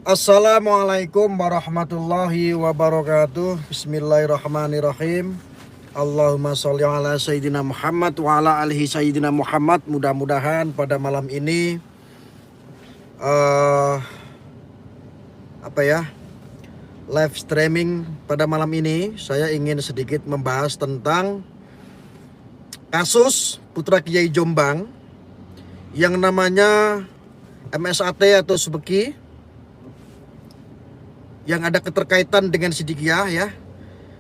Assalamualaikum warahmatullahi wabarakatuh. Bismillahirrahmanirrahim. Allahumma sholli ala Sayyidina Muhammad wa ala alihi Sayyidina Muhammad. Mudah-mudahan pada malam ini live streaming pada malam ini saya ingin sedikit membahas tentang kasus Putra Kiai Jombang yang namanya MSAT atau Subeki, yang ada keterkaitan dengan Sidikiyah ya.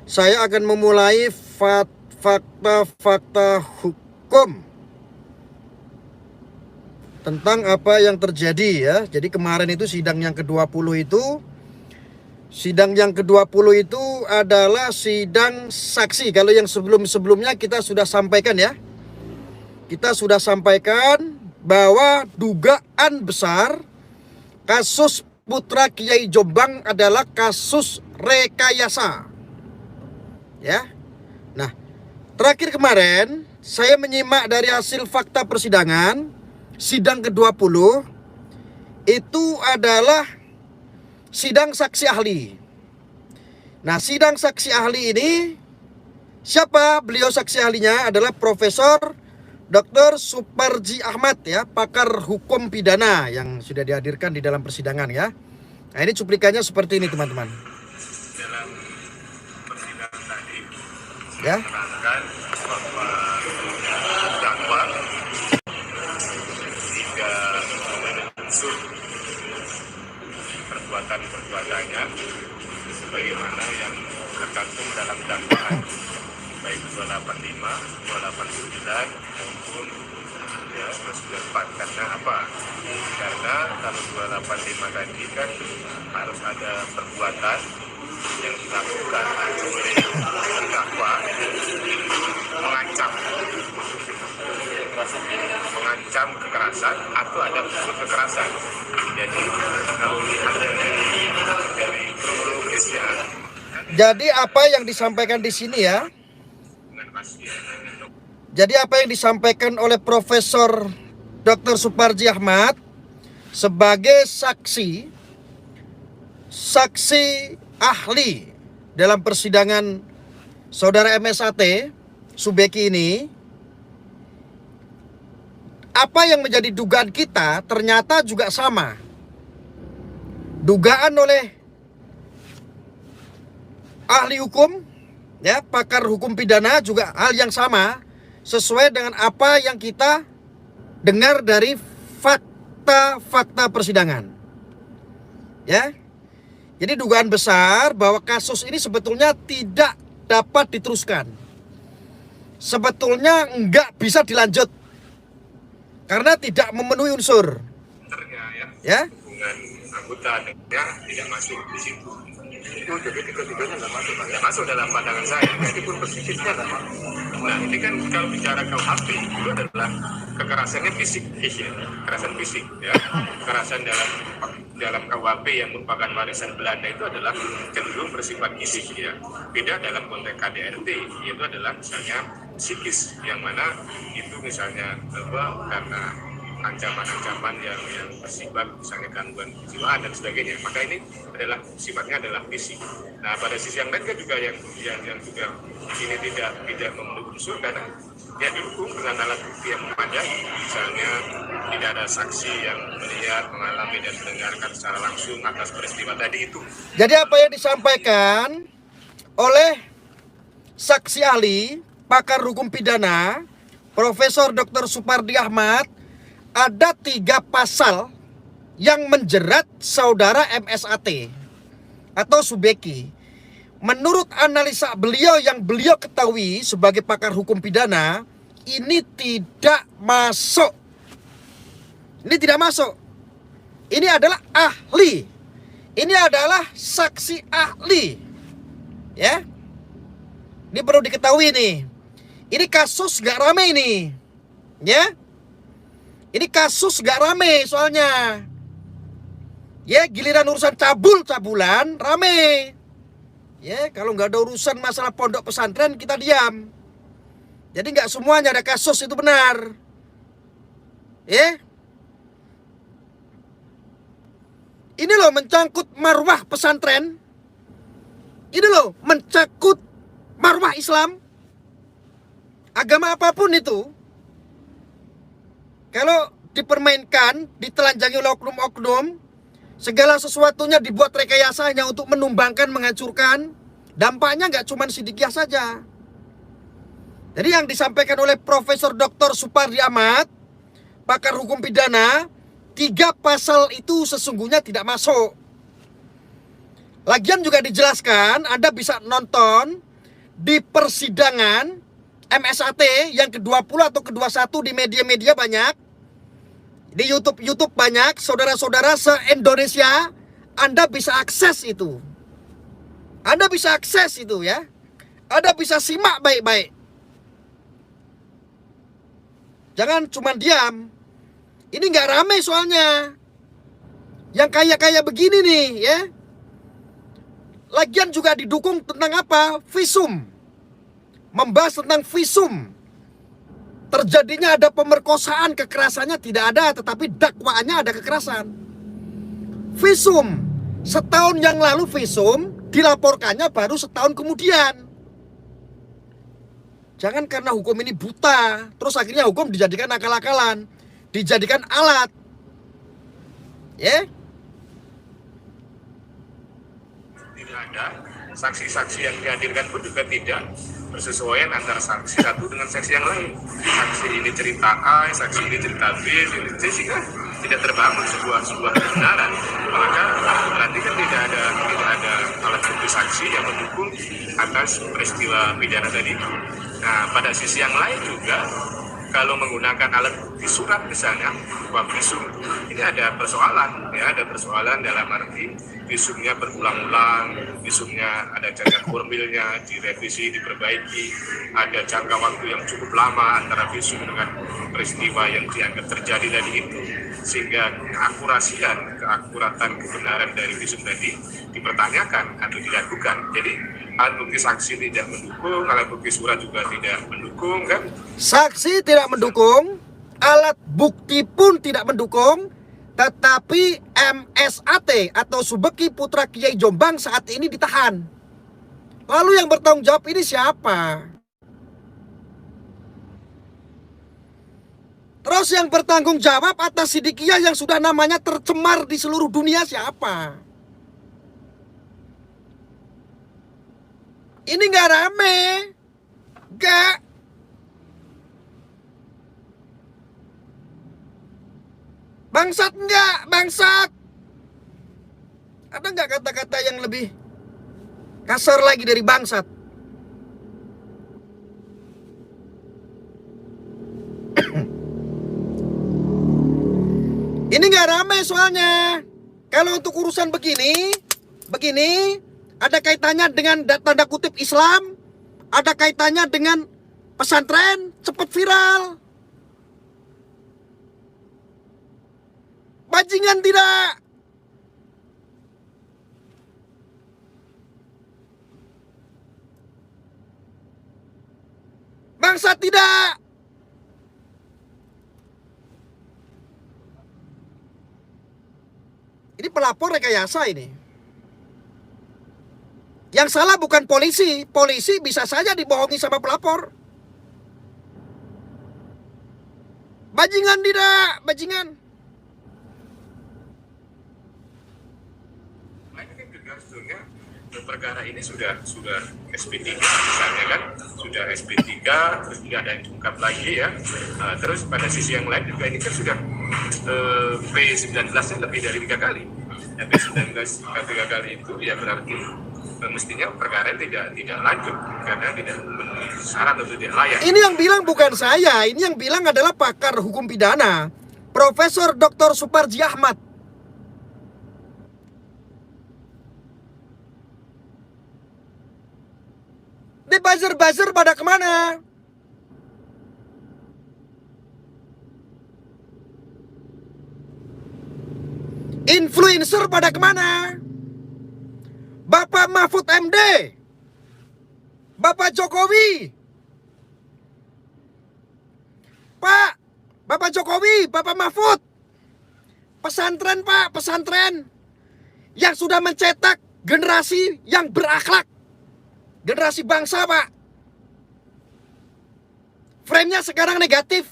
Saya akan memulai fakta-fakta hukum tentang apa yang terjadi ya. Jadi kemarin itu sidang yang ke-20 itu adalah sidang saksi. Kalau yang sebelum-sebelumnya kita sudah sampaikan ya. Kita sudah sampaikan bahwa dugaan besar kasus Putra Kiai Jombang adalah kasus rekayasa. Ya. Nah, terakhir kemarin saya menyimak dari hasil fakta persidangan sidang ke-20 itu adalah sidang saksi ahli. Nah, sidang saksi ahli ini siapa? Beliau saksi ahlinya adalah Profesor Dr. Suparji Ahmad ya, pakar hukum pidana yang sudah dihadirkan di dalam persidangan ya. Nah, ini cuplikannya seperti ini teman-teman. Dalam persidangan tadi Ya. menerangkan bahwa terdakwa tidak memenuhi unsur perbuatannya sebagaimana yang tercantum dalam dakwaan baik 285, 289 maupun ya 294. Karena apa? Karena kalau 285 tadi kan harus ada perbuatan yang dilakukan oleh terdakwa mengancam kekerasan atau ada unsur kekerasan. Jadi kalau lihat dari kronologisnya, Jadi apa yang disampaikan di sini ya? Jadi apa yang disampaikan oleh Profesor Dr. Suparji Ahmad sebagai saksi ahli dalam persidangan saudara MSAT Subeki ini, apa yang menjadi dugaan kita ternyata juga sama. Dugaan oleh ahli hukum ya, pakar hukum pidana juga hal yang sama, sesuai dengan apa yang kita dengar dari fakta-fakta persidangan. Ya. Jadi dugaan besar bahwa kasus ini sebetulnya tidak dapat diteruskan. Sebetulnya enggak bisa dilanjut karena tidak memenuhi unsur. Ya. hubungan anggota tidak masuk di situ. Itu jadi tiga-tiganya nggak masuk dalam pandangan saya, meskipun positifnya nggak masuk. Nah, ini kan kalau bicara KUHP itu adalah kekerasannya fisik, kekerasan fisik ya. Kekerasan dalam KUHP yang merupakan warisan Belanda itu adalah cenderung bersifat fisik ya. Beda dalam konteks KDRT, yaitu adalah misalnya psikis, yang mana itu misalnya karena ancaman-ancaman yang bersifat misalnya gangguan kejiwaan dan sebagainya, maka ini adalah sifatnya adalah fisik. Nah, pada sisi yang lain kan juga yang juga ini tidak memenuhi unsur karena dia didukung dengan alat bukti yang memadai, misalnya tidak ada saksi yang melihat, mengalami dan mendengarkan secara langsung atas peristiwa tadi itu. Jadi apa yang disampaikan oleh saksi ahli pakar hukum pidana Profesor Dr. Suparji Ahmad, ada 3 pasal yang menjerat saudara MSAT atau Subeki. Menurut analisa beliau yang beliau ketahui sebagai pakar hukum pidana, ini tidak masuk. Ini tidak masuk. Ini adalah ahli. Ini adalah saksi ahli. Ya. Ini perlu diketahui nih. Ini kasus gak rame ini. Ya. Ini kasus gak rame soalnya. Ya, giliran urusan cabul-cabulan rame. Ya, kalau nggak ada urusan masalah pondok pesantren kita diam. Jadi nggak semuanya ada kasus itu benar. Ya. Ini loh mencangkut marwah pesantren. Ini loh mencangkut marwah Islam. Agama apapun itu, kalau dipermainkan, ditelanjangi oleh oknum-oknum, segala sesuatunya dibuat rekayasa hanya untuk menumbangkan, menghancurkan. Dampaknya nggak cuma Siddiqiyah saja. Jadi yang disampaikan oleh Profesor Dr. Supardi Ahmad, pakar hukum pidana, 3 pasal itu sesungguhnya tidak masuk. Lagian juga dijelaskan, Anda bisa nonton di persidangan MSAT yang ke-20 atau ke-21 di media-media banyak. Di YouTube banyak, saudara-saudara se-Indonesia, Anda bisa akses itu. Anda bisa akses itu ya. Anda bisa simak baik-baik. Jangan cuma diam. Ini nggak rame soalnya. Yang kaya-kaya begini nih ya. Lagian juga didukung tentang apa? Visum. Membahas tentang visum. Terjadinya ada pemerkosaan, kekerasannya tidak ada, tetapi dakwaannya ada kekerasan. Visum. Setahun yang lalu visum, dilaporkannya baru setahun kemudian. Jangan karena hukum ini buta, terus akhirnya hukum dijadikan akal-akalan, dijadikan alat. Ya? Tidak ada saksi-saksi yang dihadirkan pun juga tidak bersesuaian antara saksi satu dengan saksi yang lain. Saksi ini cerita A, saksi ini cerita B, ini C, sehingga tidak terbangun sebuah kebenaran. Maka berarti kan tidak ada alat bukti saksi yang mendukung atas peristiwa pidana tadi. Nah, pada sisi yang lain juga, kalau menggunakan alat bukti surat misalnya, visum, ini ada persoalan, ya, ada persoalan dalam arti visumnya berulang-ulang, visumnya ada cacat formilnya, direvisi, diperbaiki, ada jangka waktu yang cukup lama antara visum dengan peristiwa yang dianggap terjadi tadi itu, sehingga keakuratan kebenaran dari visum tadi dipertanyakan atau diragukan. Jadi alat bukti saksi tidak mendukung, alat bukti surat juga tidak mendukung, kan? Saksi tidak mendukung, alat bukti pun tidak mendukung, tetapi MSAT atau Subeki Putra Kiai Jombang saat ini ditahan. Lalu yang bertanggung jawab ini siapa? Terus yang bertanggung jawab atas Siddiqiyah yang sudah namanya tercemar di seluruh dunia siapa? Ini nggak rame, nggak. Bangsat nggak, bangsat. Ada nggak kata-kata yang lebih kasar lagi dari bangsat? Ini nggak rame soalnya. Kalau untuk urusan begini, ada kaitannya dengan tanda kutip Islam, ada kaitannya dengan pesantren, cepat viral. Bajingan tidak. Bangsat tidak. Ini pelapor rekayasa ini. Yang salah bukan polisi. Polisi bisa saja dibohongi sama pelapor. Bajingan tidak, bajingan. Sebetulnya perkara ini sudah SP3 misalnya kan, sudah SP3, terus tidak ada yang diungkap lagi ya. Terus pada sisi yang lain juga ini kan sudah P19-nya lebih dari 3 kali. Ya, P19 3 kali itu ya berarti mestinya perkara tidak lanjut karena tidak memenuhi syarat atau tidak layak. Ini yang bilang bukan saya, ini yang bilang adalah pakar hukum pidana, Profesor Dr. Supardi Ahmad. Ini buzzer-buzzer pada kemana? Influencer pada kemana? Bapak Mahfud MD, Bapak Jokowi, Bapak Jokowi, Bapak Mahfud, pesantren Pak, pesantren. yang sudah mencetak generasi yang berakhlak, generasi bangsa, Pak. Frame-nya sekarang negatif.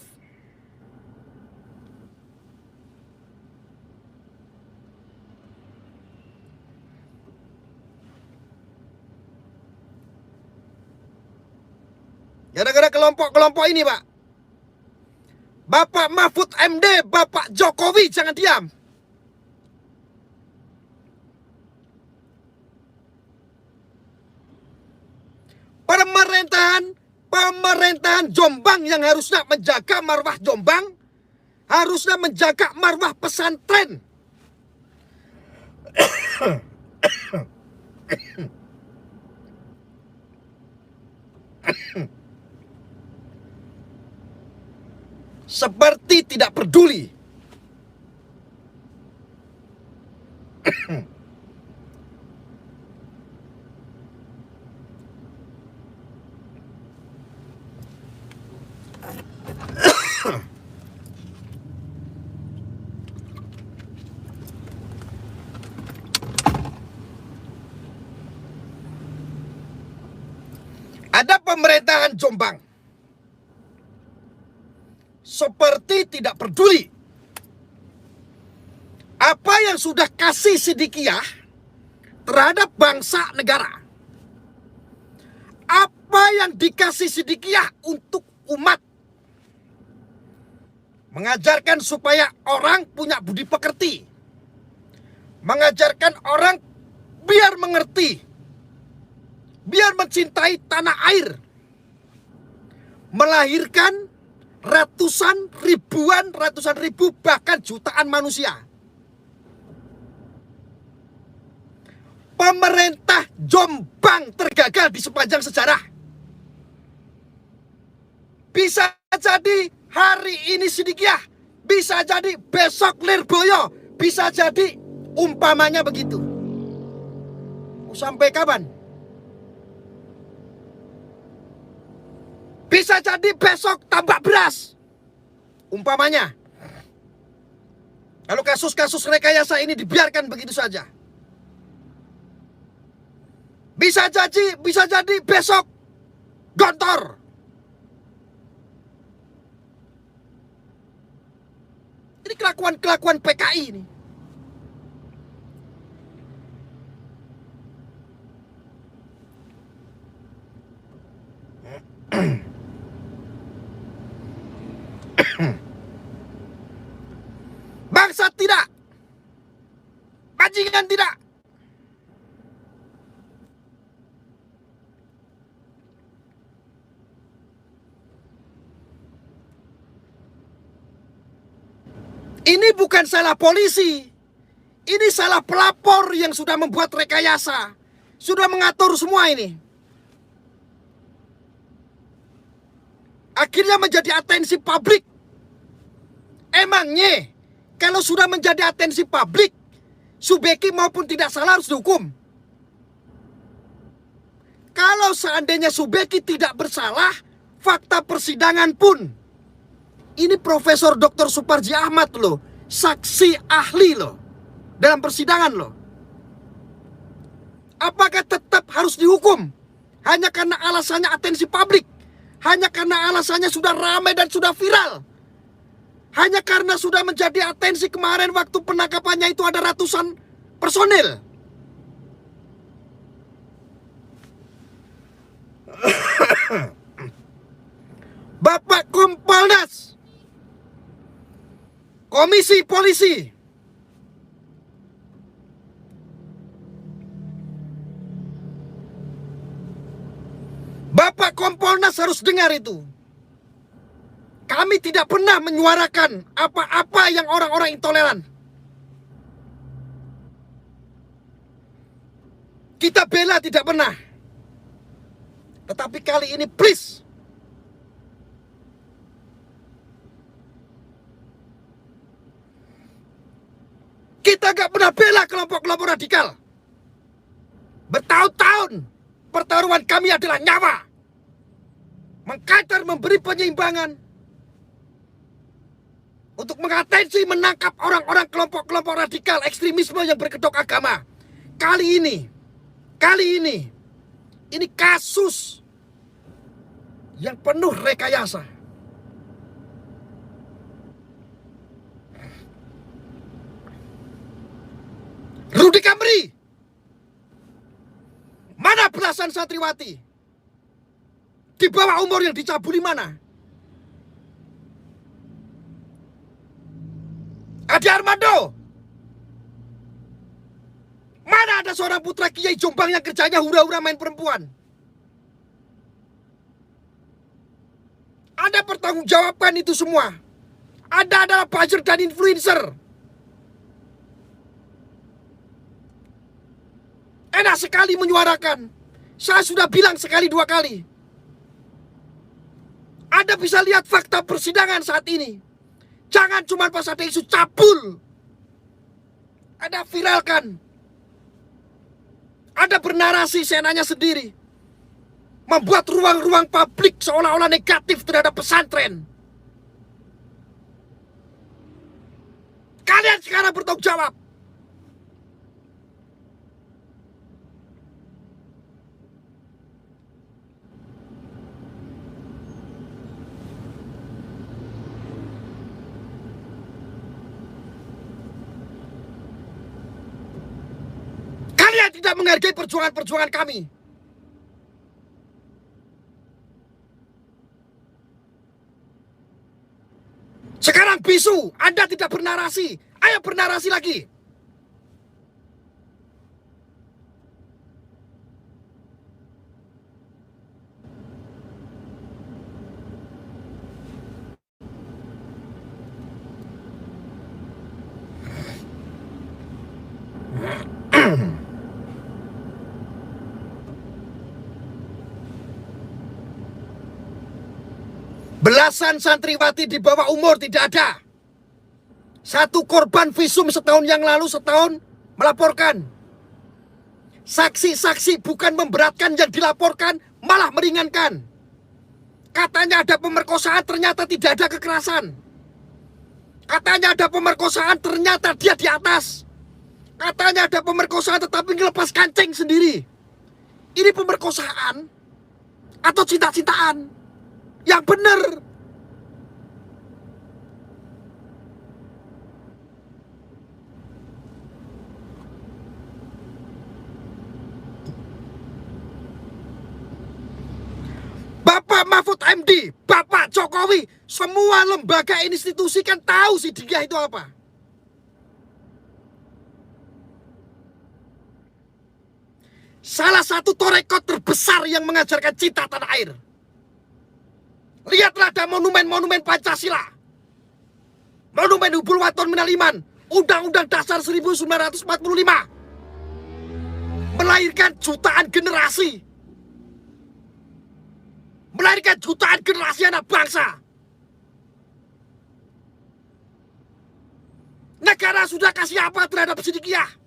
Gara-gara kelompok-kelompok ini, Pak. Bapak Mahfud MD, Bapak Jokowi jangan diam. Pemerintahan Jombang yang harusnya menjaga marwah Jombang, harusnya menjaga marwah pesantren. Seperti tidak peduli. Ada pemerintahan Jombang seperti tidak peduli apa yang sudah kasih sedikiyah terhadap bangsa negara, apa yang dikasih sedikiyah untuk umat, mengajarkan supaya orang punya budi pekerti, mengajarkan orang biar mengerti, biar mencintai tanah air, melahirkan ratusan ribu, bahkan jutaan manusia. Pemerintah Jombang tergagal di sepanjang sejarah. Bisa jadi hari ini Sidikiyah, bisa jadi besok Lirboyo, bisa jadi umpamanya begitu. Sampai kapan? Bisa jadi besok tambak beras, umpamanya. Kalau kasus-kasus rekayasa ini dibiarkan begitu saja. Bisa jadi besok Gontor. Ini kelakuan PKI ini. Bangsa tidak, bajingan tidak. Ini bukan salah polisi, ini salah pelapor yang sudah membuat rekayasa, sudah mengatur semua ini. Akhirnya menjadi atensi publik. Emangnya kalau sudah menjadi atensi publik, Subeki maupun tidak salah harus dihukum. Kalau seandainya Subeki tidak bersalah, fakta persidangan pun, ini Profesor Dr. Suparji Ahmad loh, saksi ahli loh, dalam persidangan loh. Apakah tetap harus dihukum hanya karena alasannya atensi publik? Hanya karena alasannya sudah ramai dan sudah viral? Hanya karena sudah menjadi atensi kemarin waktu penangkapannya itu ada ratusan personil? Bapak Kompolnas, Komisi Polisi, Bapak Kompolnas harus dengar itu. Kami tidak pernah menyuarakan apa-apa yang orang-orang intoleran. Kita bela tidak pernah. Tetapi kali ini please, kita gak pernah bela kelompok-kelompok radikal. Bertahun-tahun pertaruhan kami adalah nyawa. Mengkater memberi penyeimbangan untuk mengatensi menangkap orang-orang kelompok-kelompok radikal ekstremisme yang berkedok agama. Kali ini kasus yang penuh rekayasa. Rudy Kamri, mana belasan santriwati di bawah umur yang dicabuli mana? Adi Armando, mana ada seorang putra Kiai Jombang yang kerjanya hura-hura main perempuan? Anda pertanggungjawabkan itu semua. Anda adalah buzzer dan influencer. Enak sekali menyuarakan. Saya sudah bilang sekali dua kali. Anda bisa lihat fakta persidangan saat ini. Jangan cuma pas ada isu cabul Anda viralkan. Anda bernarasi seenaknya sendiri, membuat ruang-ruang publik seolah-olah negatif terhadap pesantren. Kalian sekarang bertanggung jawab. Kalian tidak menghargai perjuangan-perjuangan kami. Sekarang bisu, Anda tidak bernarasi. Ayo bernarasi lagi. Belasan santriwati di bawah umur tidak ada. Satu korban visum setahun yang lalu, setahun melaporkan. Saksi-saksi bukan memberatkan yang dilaporkan, malah meringankan. Katanya ada pemerkosaan, ternyata tidak ada kekerasan. Katanya ada pemerkosaan, ternyata dia di atas. Katanya ada pemerkosaan tetapi ngelepas kancing sendiri. Ini pemerkosaan atau cinta-cintaan? Yang benar. Bapak Mahfud MD, Bapak Jokowi, semua lembaga institusi kan tahu Sidikiyah itu apa. Salah satu torekot terbesar yang mengajarkan cinta tanah air. Lihatlah ada monumen-monumen Pancasila, monumen Hubul Waton Minal Iman, Undang-Undang Dasar 1945, melahirkan jutaan generasi, melahirkan jutaan generasi anak bangsa. Negara sudah kasih apa terhadap Sidikiyah?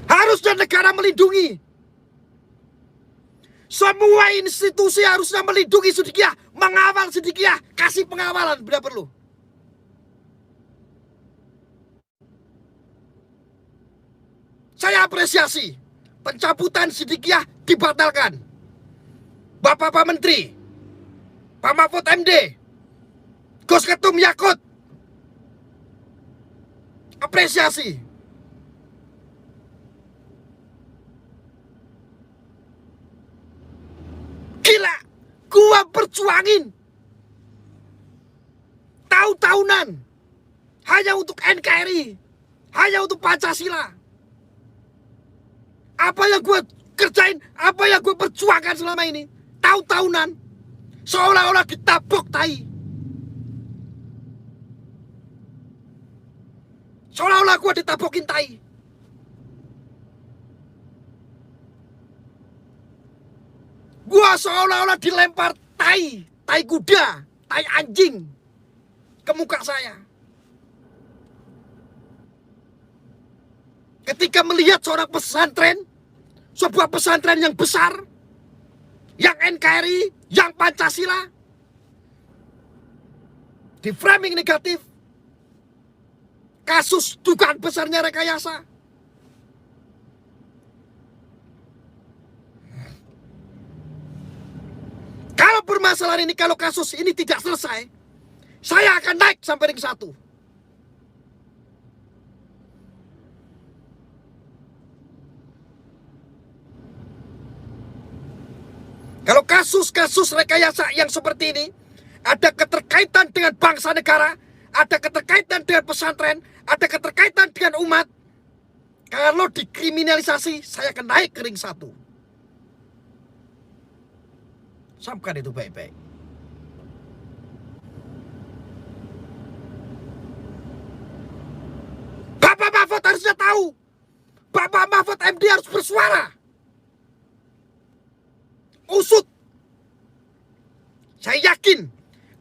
Harusnya negara melindungi. Semua institusi harusnya melindungi Sidikiyah, mengawal Sidikiyah, kasih pengawalan bila perlu. Saya apresiasi pencabutan Sidikiyah dibatalkan. Bapak Menteri, Pak Mahfud MD, Gus Ketum Yakut, apresiasi. Gila, gua perjuangin tahun-tahunan hanya untuk NKRI, hanya untuk Pancasila. Apa yang gue kerjain, apa yang gue perjuangkan selama ini, tahun-tahunan, seolah-olah ditabok tai. Seolah-olah gue ditabokin tai. Gue seolah-olah dilempar tai, tai kuda, tai anjing ke muka saya. Ketika melihat seorang pesantren, sebuah pesantren yang besar, yang NKRI, yang Pancasila, di framing negatif, kasus dugaan besarnya rekayasa. Kalau permasalahan ini, kalau kasus ini tidak selesai, saya akan naik sampai ring 1. Kalau kasus-kasus rekayasa yang seperti ini ada keterkaitan dengan bangsa negara, ada keterkaitan dengan pesantren, ada keterkaitan dengan umat, kalau dikriminalisasi, saya akan naik ke ring 1. Camkan itu baik-baik. Bapak Mahfud harusnya tahu. Bapak Mahfud MD harus bersuara. Usut. Saya yakin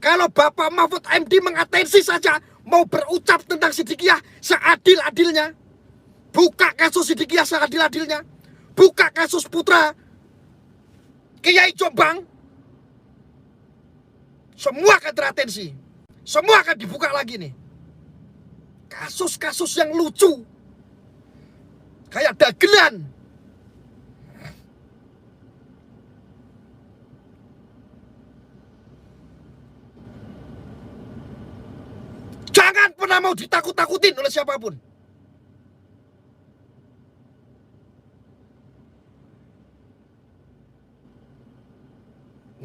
kalau Bapak Mahfud MD mengatensi saja mau berucap tentang Sidikiyah seadil-adilnya, buka kasus Sidikiyah seadil-adilnya, buka kasus putra Kiai Jombang, semua akan teratensi, semua akan dibuka lagi nih. Kasus-kasus yang lucu, kayak dagelan. Jangan pernah mau ditakut-takutin oleh siapapun.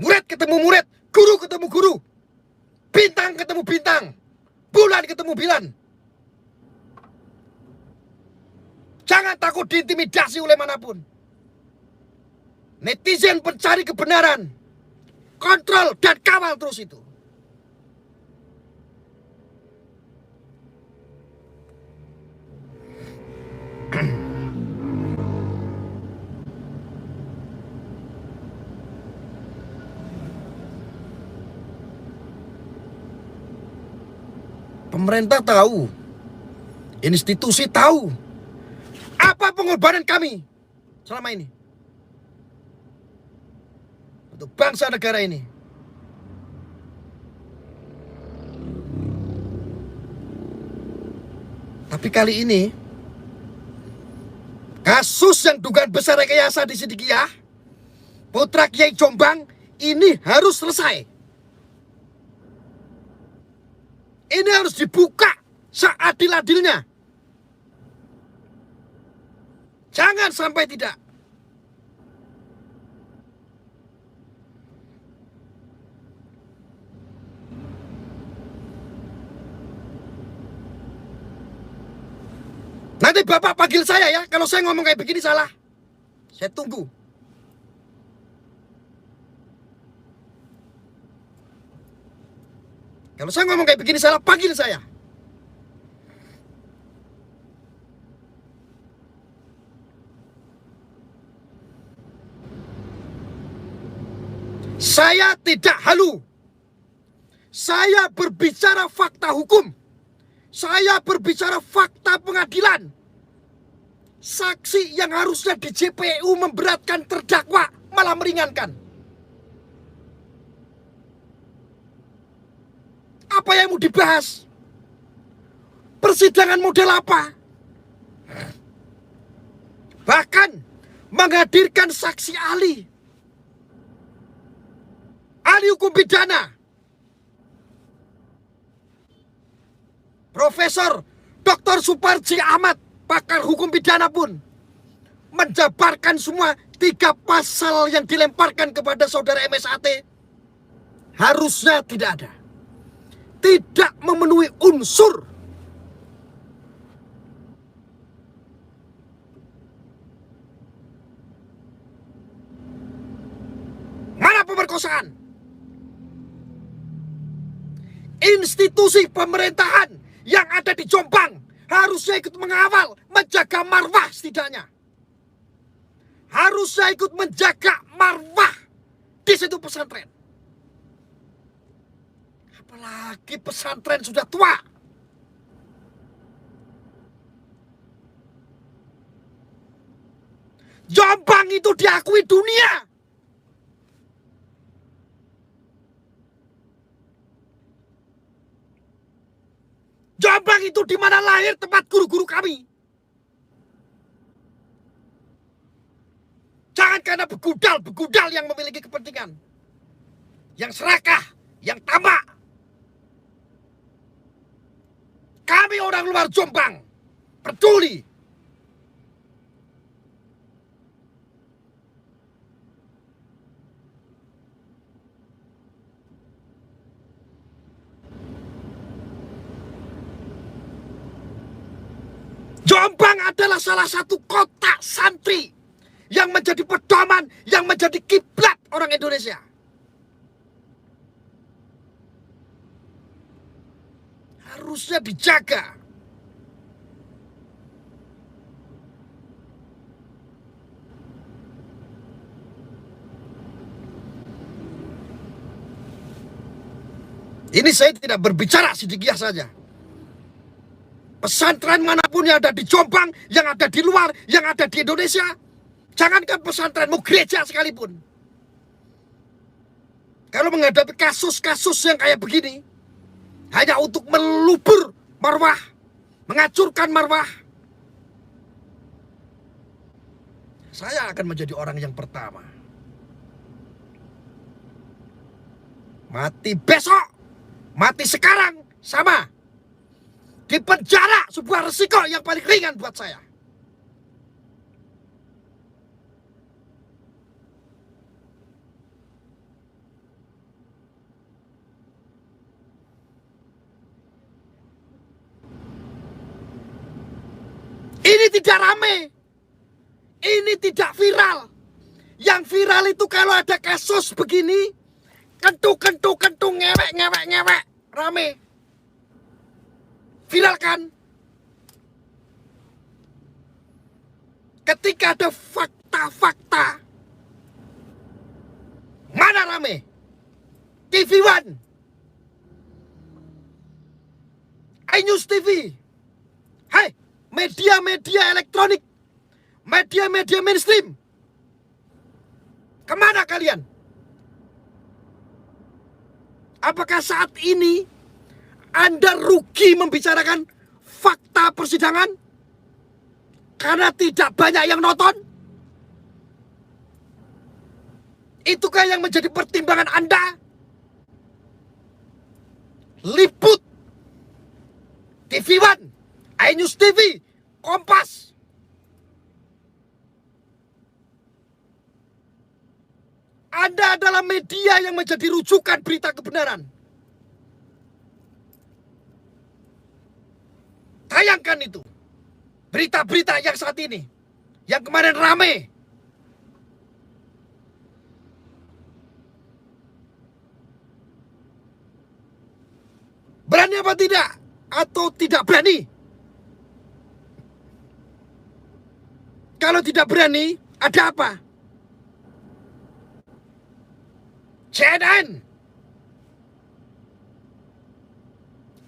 Murid ketemu murid, guru ketemu guru, bintang ketemu bintang, bulan ketemu bulan. Jangan takut diintimidasi oleh manapun. Netizen pencari kebenaran, kontrol dan kawal terus itu. Pemerintah tahu, institusi tahu apa pengorbanan kami selama ini untuk bangsa negara ini. Tapi kali ini kasus yang dugaan besar rekayasa di Sidikiyah putra Kiai Jombang ini harus selesai. Ini harus dibuka seadil-adilnya. Jangan sampai tidak. Nanti Bapak panggil saya ya, kalau saya ngomong kayak begini salah. Saya tunggu. Kalau saya ngomong kayak begini salah, panggil saya. Saya tidak halu. Saya berbicara fakta hukum. Saya berbicara fakta pengadilan. Saksi yang harusnya di JPU memberatkan terdakwa malah meringankan. Apa yang mau dibahas? Persidangan model apa? Bahkan menghadirkan saksi ahli hukum pidana, Profesor Dr. Suparji Ahmad, pakar hukum pidana pun menjabarkan semua 3 pasal yang dilemparkan kepada saudara MSAT harusnya tidak ada. Tidak memenuhi unsur. Mana pemerkosaan? Institusi pemerintahan yang ada di Jombang harusnya ikut mengawal, menjaga marwah setidaknya. Harusnya ikut menjaga marwah di situ pesantren. Apalagi pesantren sudah tua. Jombang itu diakui dunia Jombang itu di mana lahir tempat guru-guru kami. Jangan karena begudal yang memiliki kepentingan. Yang serakah, yang tamak. Kami orang luar Jombang peduli. Jombang adalah salah satu kota santri yang menjadi pedoman, yang menjadi kiblat orang Indonesia. Harusnya dijaga. Ini saya tidak berbicara sidikiah saja. Pesantren manapun yang ada di Jombang, yang ada di luar, yang ada di Indonesia, jangankan pesantren, mau gereja sekalipun. Kalau menghadapi kasus-kasus yang kayak begini, hanya untuk melubur marwah, menghancurkan marwah, saya akan menjadi orang yang pertama. Mati besok, mati sekarang, sama. Di penjara sebuah resiko yang paling ringan buat saya. Ini tidak rame. Ini tidak viral. Yang viral itu kalau ada kasus begini, kentu, ngewek, rame. Viral kan? Ketika ada fakta-fakta, mana rame? TV One, iNews TV, hai, media-media elektronik, media-media mainstream, kemana kalian? Apakah saat ini Anda rugi membicarakan fakta persidangan karena tidak banyak yang nonton? Itukah yang menjadi pertimbangan Anda? Liput TV One, iNews TV, Kompas. Anda adalah media yang menjadi rujukan berita kebenaran. Tayangkan itu. Berita-berita yang saat ini. Yang kemarin rame. Berani apa tidak? Atau tidak berani? Kalau tidak berani, ada apa? CNN.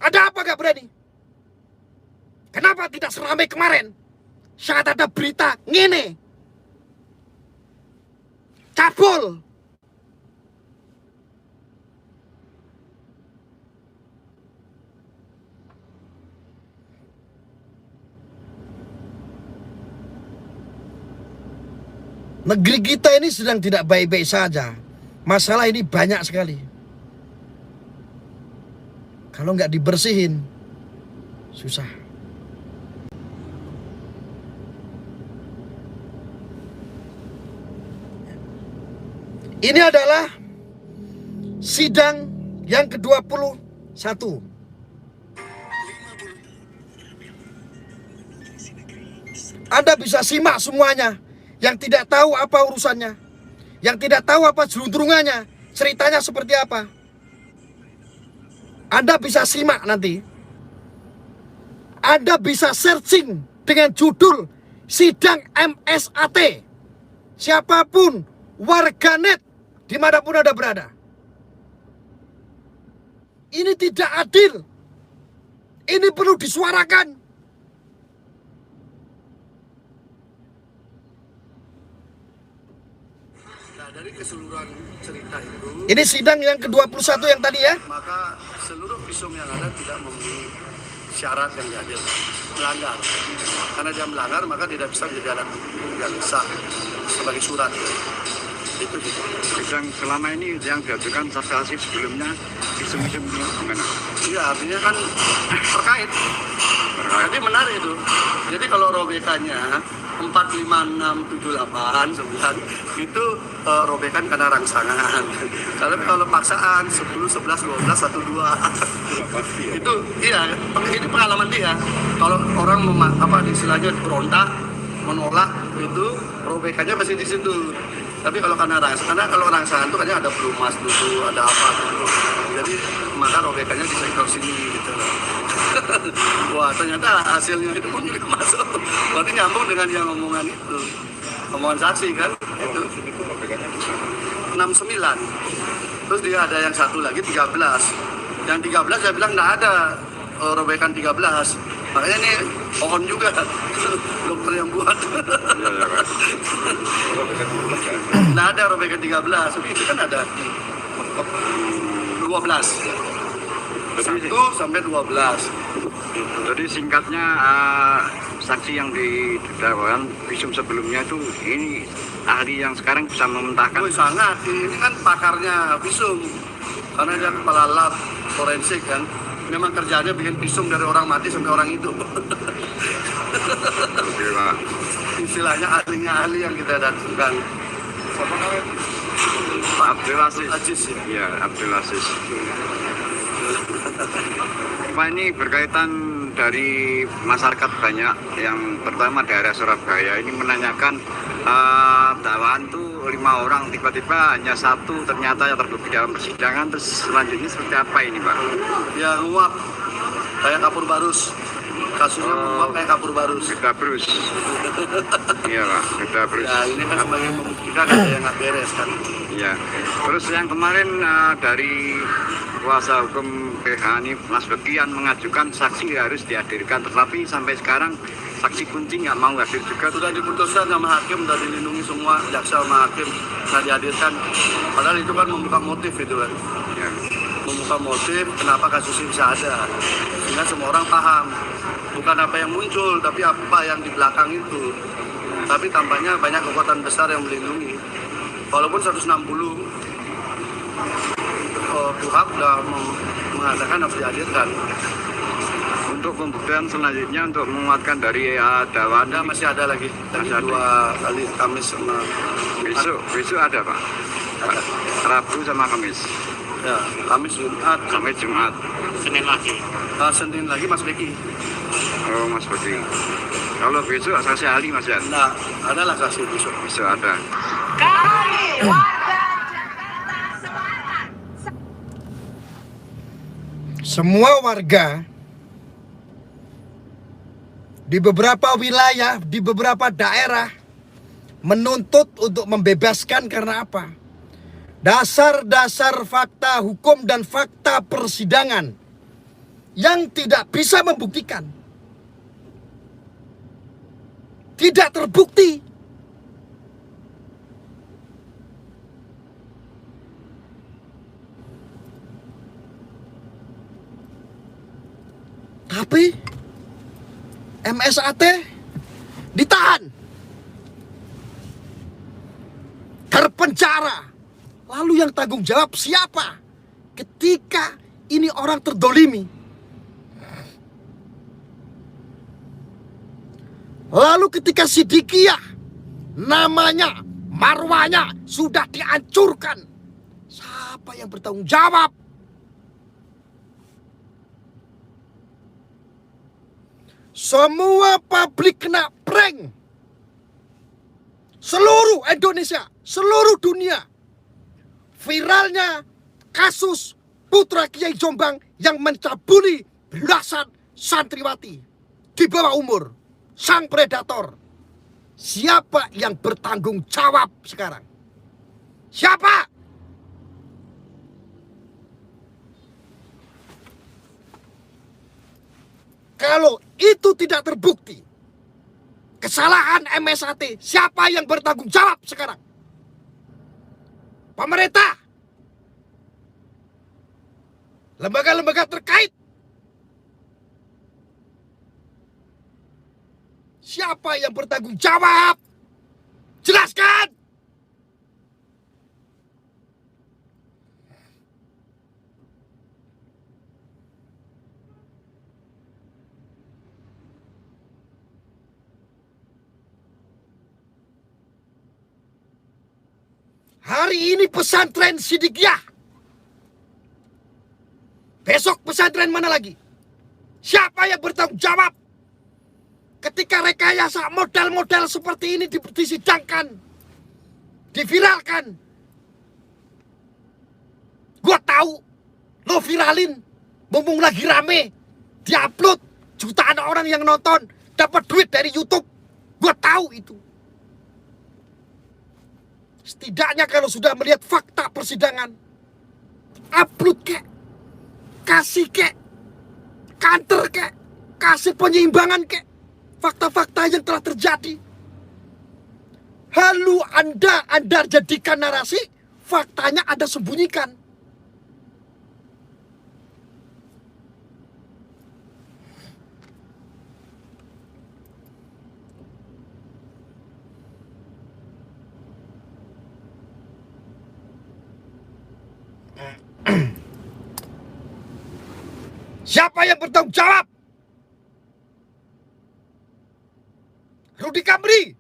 Ada apa gak berani? Kenapa tidak seramai kemarin saat ada berita ngene? Cabul. Negeri kita ini sedang tidak baik-baik saja. Masalah ini banyak sekali. Kalau nggak dibersihin, susah. Ini adalah sidang yang ke-21. Anda bisa simak semuanya. Yang tidak tahu apa urusannya, yang tidak tahu apa jelunturungannya, ceritanya seperti apa, Anda bisa simak nanti. Anda bisa searching dengan judul Sidang MSAT. Siapapun warganet dimanapun Anda berada. Ini tidak adil. Ini perlu disuarakan. Nah, dari keseluruhan cerita itu, Ini sidang yang ke-21 yang tadi ya. maka seluruh visum yang ada tidak memenuhi syarat yang dihadirkan, melanggar. Karena dia melanggar maka tidak bisa menjadi alat bukti yang sah sebagai surat. Itu gitu. Yang selama ini yang diajukan saksi sebelumnya visum-visum gimana? Iya, artinya kan terkait. Jadi menarik itu. Jadi kalau robekannya 4, 5, 6, 7, 8, 9 itu robekan karena rangsangan. Tapi kalau paksaan 10, 11, 12, 1, 2 itu iya, ini pengalaman dia. Kalau orang istilahnya berontak, menolak itu robekannya pasti di situ. Tapi kalau karena rangsangan itu kan ada pelumas dulu, ada apa gitu. Jadi maka robekannya di sektor sini gitu loh. Wah, ternyata hasilnya itu pun juga masuk. Berarti nyambung dengan yang omongan itu. Omongan saksi kan itu 69. Terus dia ada yang satu lagi 13. Yang 13 saya bilang nggak ada robekan 13. Makanya ini pohon juga dokter yang buat. Nah ada robekan 13, tapi itu kan ada 12. 1 sampai 12. Jadi singkatnya saksi yang didakwakan visum sebelumnya itu ini ahli yang sekarang bisa mementahkan. Oh sangat, ini kan pakarnya visum. Karena dia kepala lab forensik kan. Memang kerjanya bikin visum dari orang mati sampai orang hidup. Oke, Pak. Istilahnya ahli yang kita datangkan. Siapa namanya? Pak Abdul Aziz. Aziz ya. Iya, Abdul Aziz. Pak, ini berkaitan dari masyarakat banyak yang pertama daerah Surabaya ini menanyakan dakwaan tuh 5 orang, tiba-tiba hanya 1 ternyata yang terbukti dalam persidangan. Terus selanjutnya seperti apa ini, Pak? Ya nguap kayak kapur barus, kasusnya menguap kayak kapur barus. Beda Bruce. Iya, Pak, beda Bruce. Ya ini kan sebagai membuktikan ada yang nggak beres kan. Iya. Terus yang kemarin dari kuasa hukum PH ini Mas Bekian mengajukan saksi harus dihadirkan, tetapi sampai sekarang saksi kunci nggak mau hadir juga. Sudah diputuskan sama hakim, sudah dilindungi semua jaksa sama hakim, nggak dihadirkan. Padahal itu kan membuka motif itu kan. Ya. Membuka motif kenapa kasus ini bisa ada. Sehingga semua orang paham. Bukan apa yang muncul, tapi apa yang di belakang itu. Tapi tampaknya banyak kekuatan besar yang melindungi. Walaupun 160 Tuhab sudah mengatakan harus dihadirkan. Untuk pembuktian selanjutnya untuk menguatkan dari dakwaan Masih ada lagi. Tadi Masih ada. 2 kali Kamis sama besok ada, Pak. ada. Rabu sama Kamis. Ya, Kamis Jumat. Sampai Jumat. Senin lagi Mas Beki. Oh, Mas Budi. Kalau besok saksi ahli Mas ya? Nah, adalah saksi besok. Besok ada. Kami warga Jakarta Selatan. Semua warga di beberapa wilayah, di beberapa daerah menuntut untuk membebaskan karena apa? Dasar-dasar fakta hukum dan fakta persidangan yang tidak bisa membuktikan, tidak terbukti. Tapi MSAT ditahan, terpenjara. Lalu yang tanggung jawab siapa ketika ini orang terdolimi? Lalu ketika Sidikiyah, namanya, marwahnya sudah dihancurkan, siapa yang bertanggung jawab? Semua publik kena prank. Seluruh Indonesia, seluruh dunia. Viralnya kasus putra Kiai Jombang yang mencabuli belasan santriwati di bawah umur. Sang predator. Siapa yang bertanggung jawab sekarang? Siapa? Kalau itu tidak terbukti, kesalahan MSAT, siapa yang bertanggung jawab sekarang? Pemerintah, lembaga-lembaga terkait. Siapa yang bertanggung jawab? Jelaskan! Hari ini pesantren Siddiqiyah. Besok pesantren mana lagi? Siapa yang bertanggung jawab? Ketika rekayasa model-model seperti ini disidangkan, diviralkan. Gua tahu, lo viralin, mumpung lagi rame, diupload, jutaan orang yang nonton, dapat duit dari YouTube. Gua tahu itu. Setidaknya kalau sudah melihat fakta persidangan, upload kek, kasih kek, kanter kek, kasih penyeimbangan kek, fakta-fakta yang telah terjadi. Lalu Anda jadikan narasi, faktanya Anda sembunyikan. Siapa yang bertanggung jawab? Rudy Kamri.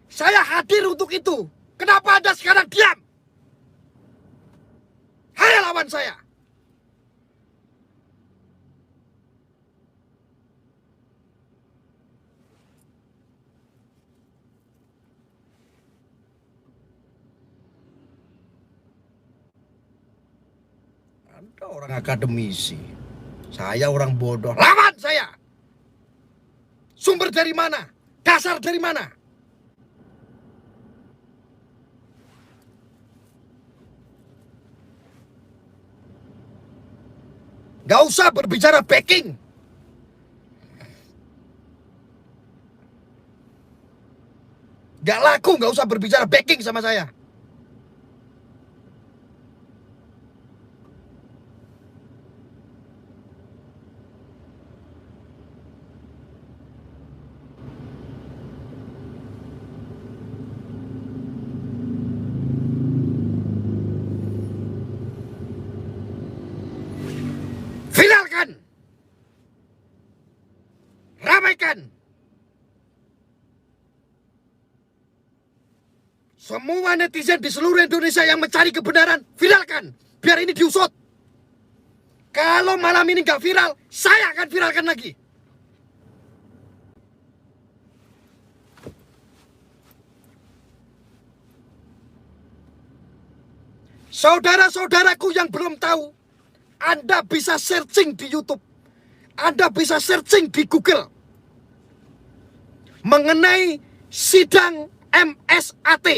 Saya hadir untuk itu. Kenapa Anda sekarang diam? Hai lawan saya. Anda orang akademisi. Saya orang bodoh. Lawan saya. Sumber dari mana? Dasar dari mana? Gak usah berbicara backing. Gak laku, gak usah berbicara backing sama saya. Viralkan. Ramaikan. Semua netizen di seluruh Indonesia yang mencari kebenaran, viralkan. Biar ini diusut. Kalau malam ini gak viral, saya akan viralkan lagi. Saudara-saudaraku yang belum tahu, Anda bisa searching di YouTube. Anda bisa searching di Google. Mengenai sidang MSAT.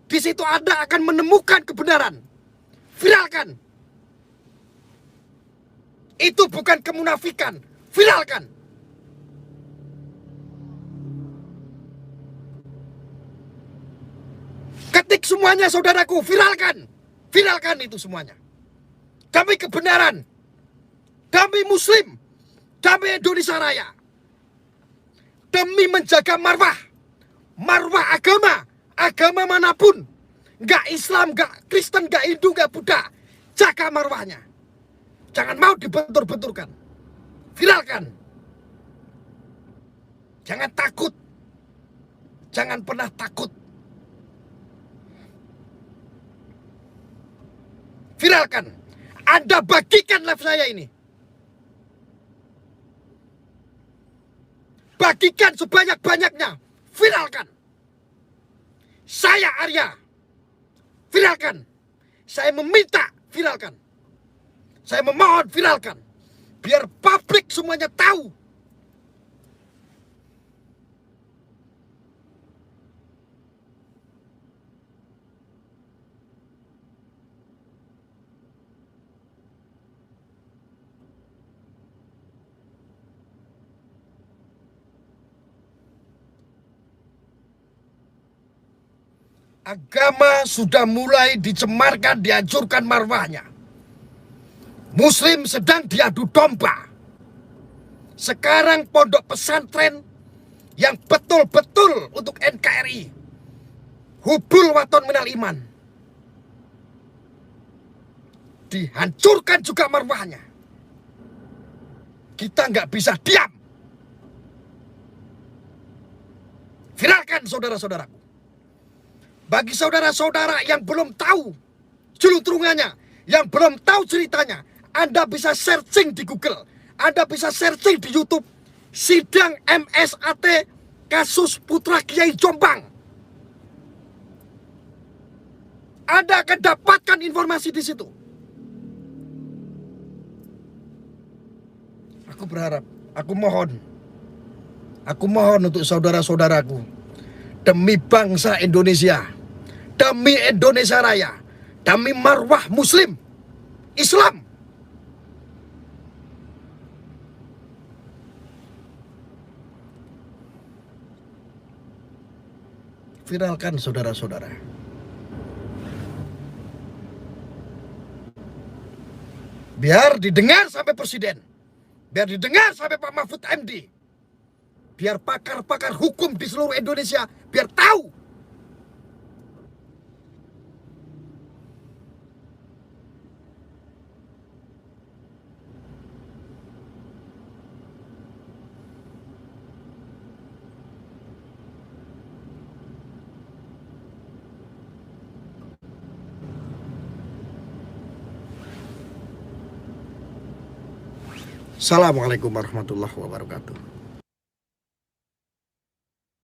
Di situ Anda akan menemukan kebenaran. Viralkan. Itu bukan kemunafikan. Viralkan. Ketik semuanya saudaraku. Viralkan. Viralkan itu semuanya. Demi kebenaran, demi Muslim, demi Indonesia Raya, demi menjaga marwah agama manapun, gak Islam, gak Kristen, gak Hindu, gak Buddha, jaga marwahnya. Jangan mau dibentur-benturkan, viralkan. Jangan takut, jangan pernah takut. Viralkan. Anda bagikan live saya ini. Bagikan sebanyak-banyaknya. Viralkan. Saya Arya. Viralkan. Saya meminta viralkan. Saya memohon viralkan. Biar publik semuanya tahu. Agama sudah mulai dicemarkan, dihancurkan marwahnya. Muslim sedang diadu domba. Sekarang pondok pesantren yang betul-betul untuk NKRI. Hubul waton minal iman. Dihancurkan juga marwahnya. Kita nggak bisa diam. Viralkan saudara-saudaraku. Bagi saudara-saudara yang belum tahu jeluntrungannya, yang belum tahu ceritanya, Anda bisa searching di Google, Anda bisa searching di YouTube, sidang MSAT kasus Putra Kiai Jombang. Anda akan dapatkan informasi di situ. Aku berharap, aku mohon untuk saudara-saudaraku, demi bangsa Indonesia, demi Indonesia Raya, demi marwah Muslim, Islam, viralkan saudara-saudara. Biar didengar sampai Presiden, biar didengar sampai Pak Mahfud MD, biar pakar-pakar hukum di seluruh Indonesia biar tahu. Assalamualaikum warahmatullahi wabarakatuh.